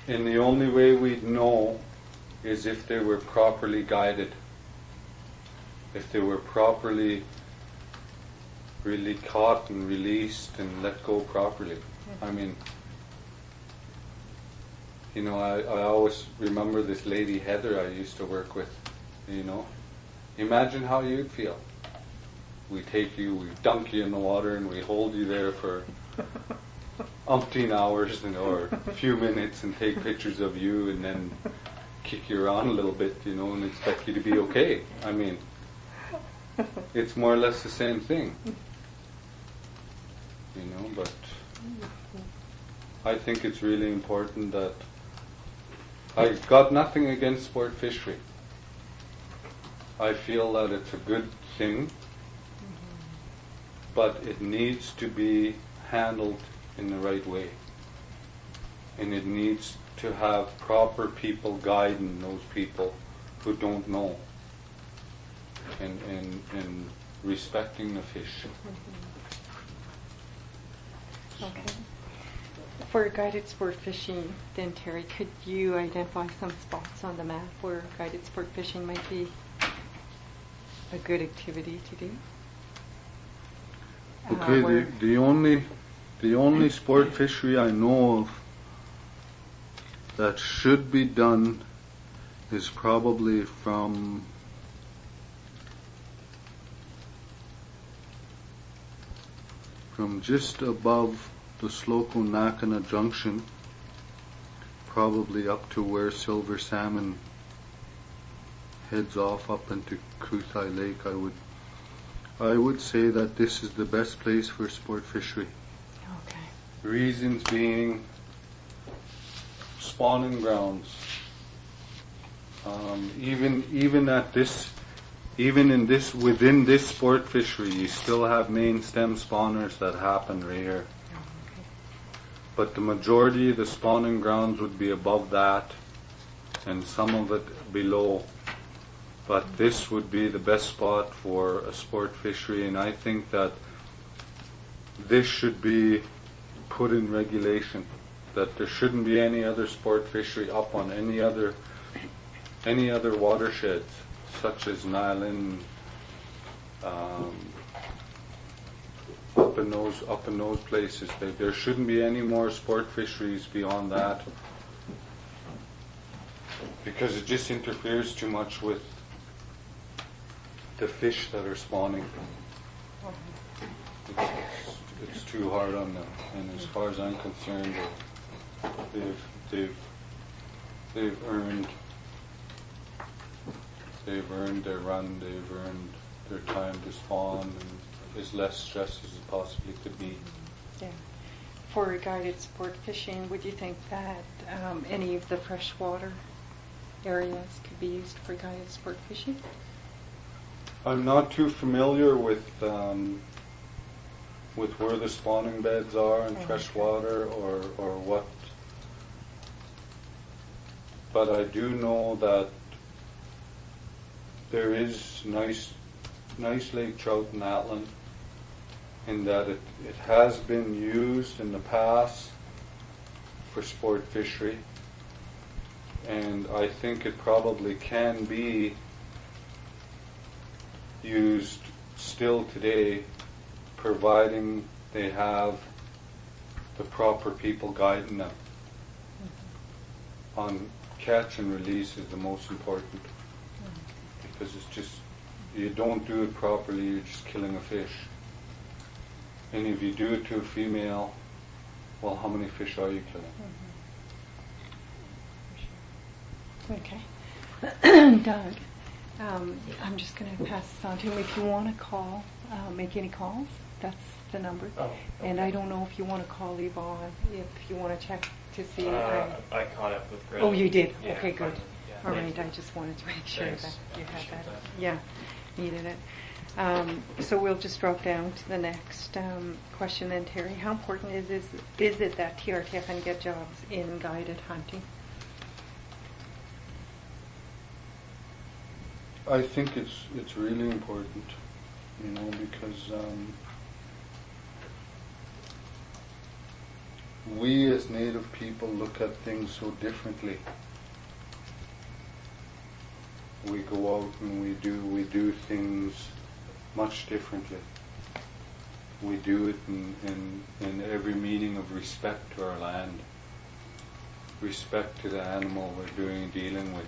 And the only way we'd know is if they were properly guided, if they were properly really caught and released and let go properly. I mean, you know, I always remember this lady Heather I used to work with, you know. Imagine how you'd feel. We take you, we dunk you in the water, and we hold you there for umpteen hours or a few minutes and take pictures of you and then kick you around a little bit, you know, and expect you to be okay. I mean, it's more or less the same thing, you know, but I think it's really important that I've got nothing against sport fishery. I feel that it's a good thing, but it needs to be handled in the right way. And it needs to have proper people guiding those people who don't know, and respecting the fish. Okay. For guided sport fishing, then Terry, could you identify some spots on the map where guided sport fishing might be a good activity to do? Okay, the only sport fishery I know of that should be done is probably from just above the Slocum-Nakina Junction, probably up to where silver salmon heads off up into Kuthai Lake. I would say that this is the best place for sport fishery. Okay. Reasons being spawning grounds. Within this sport fishery, you still have main stem spawners that happen right here. Okay. But the majority of the spawning grounds would be above that, and some of it below. But this would be the best spot for a sport fishery, and I think that this should be put in regulation, that there shouldn't be any other sport fishery up on any other watersheds, such as Nyland, up in those places. There shouldn't be any more sport fisheries beyond that, because it just interferes too much with the fish that are spawning. It's too hard on them, and as far as I'm concerned, they've earned their run, they've earned their time to spawn, and as less stress as it possibly could be. Yeah. For guided sport fishing, would you think that any of the freshwater areas could be used for guided sport fishing? I'm not too familiar with where the spawning beds are in freshwater or what, but I do know that there is nice lake trout in Atlan, in that it has been used in the past for sport fishery, and I think it probably can be used still today, providing they have the proper people guiding them. On catch and release is the most important, because it's just, you don't do it properly, you're just killing a fish. And if you do it to a female, well, how many fish are you killing? Okay. Doug, I'm just going to pass this on to him. If you want to call, make any calls, that's the number. Oh, okay. And I don't know if you want to call Yvonne, if you want to check to see. I caught up with Greg. Oh, you did? Yeah, okay, good. Yeah, all right, I just wanted to make sure that you had that. That. Yeah, needed it. So we'll just drop down to the next question then, Terry. How important is it that TRTFN get jobs in guided hunting? I think it's really important, because we as Native people look at things so differently. We go out and we do things much differently. We do it in every meaning of respect to our land, respect to the animal we're dealing with.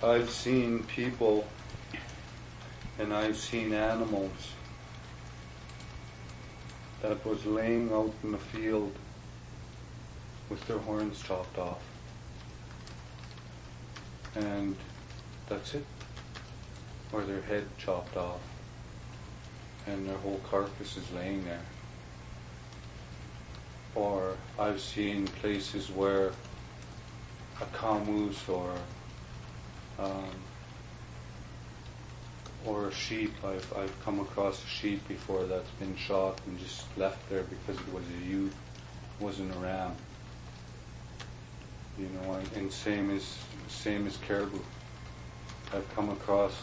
I've seen people and I've seen animals that was laying out in the field with their horns chopped off. And that's it. Or their head chopped off. And their whole carcass is laying there. Or I've seen places where a camoose or a sheep, I've come across a sheep before that's been shot and just left there because it was a ewe, wasn't a ram. You know, and same as caribou. I've come across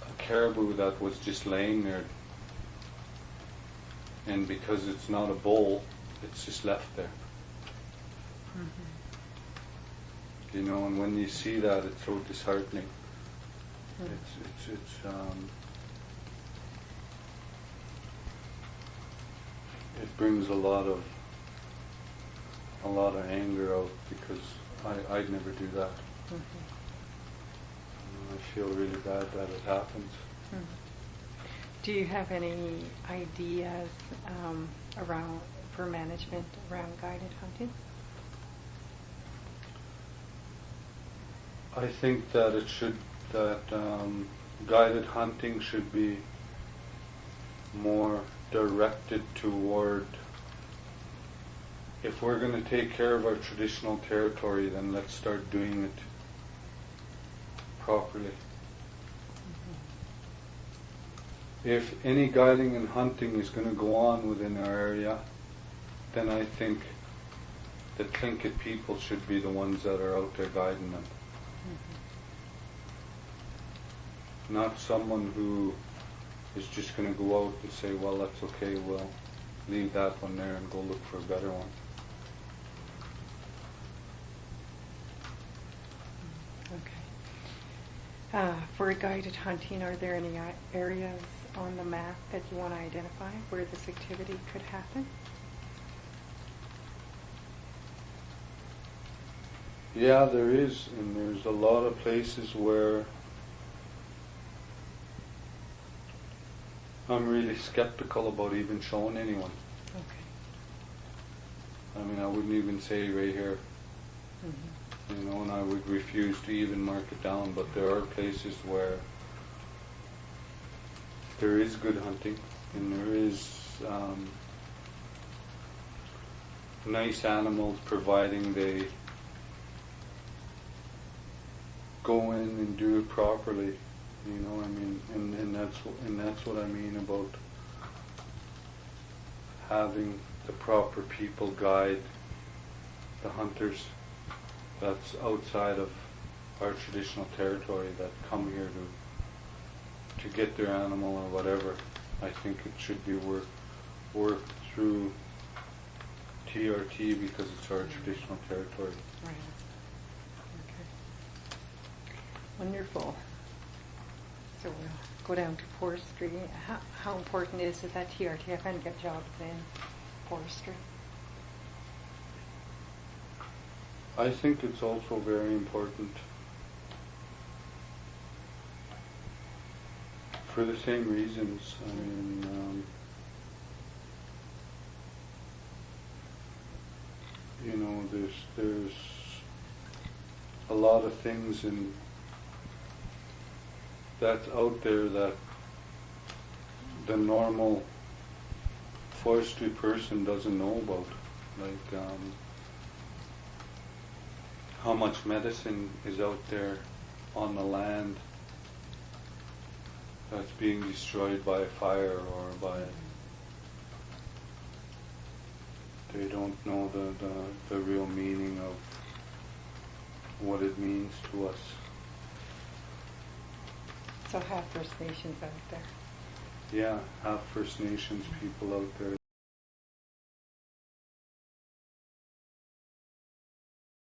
a caribou that was just laying there, and because it's not a bull, it's just left there. Mm-hmm. You know, and when you see that, it's so disheartening. Mm-hmm. It brings a lot of anger out because I'd never do that. Mm-hmm. I feel really bad that it happens. Mm-hmm. Do you have any ideas for management around guided hunting? I think that guided hunting should be more directed toward, if we're going to take care of our traditional territory, then let's start doing it properly. Mm-hmm. If any guiding and hunting is going to go on within our area, then I think the Tlingit people should be the ones that are out there guiding them. Mm-hmm. Not someone who is just going to go out and say, well, that's okay, we'll leave that one there and go look for a better one. Okay. For guided hunting, are there any areas on the map that you want to identify where this activity could happen? Yeah, there is, and there's a lot of places where I'm really skeptical about even showing anyone. Okay. I mean, I wouldn't even say right here. Mm-hmm. You know, and I would refuse to even mark it down, but there are places where there is good hunting, and there is nice animals, providing they go in and do it properly. You know, I mean, and that's what I mean about having the proper people guide the hunters that's outside of our traditional territory that come here to get their animal or whatever. I think it should be worked through TRT because it's our traditional territory. Right. Okay. Wonderful. So we'll go down to forestry. How important is it that TRTFN get jobs in forestry? I think it's also very important for the same reasons. I mean, you know, there's a lot of things that's out there that the normal forestry person doesn't know about, like how much medicine is out there on the land that's being destroyed by a fire or by, they don't know the real meaning of what it means to us. So have First Nations out there. Yeah, have First Nations people out there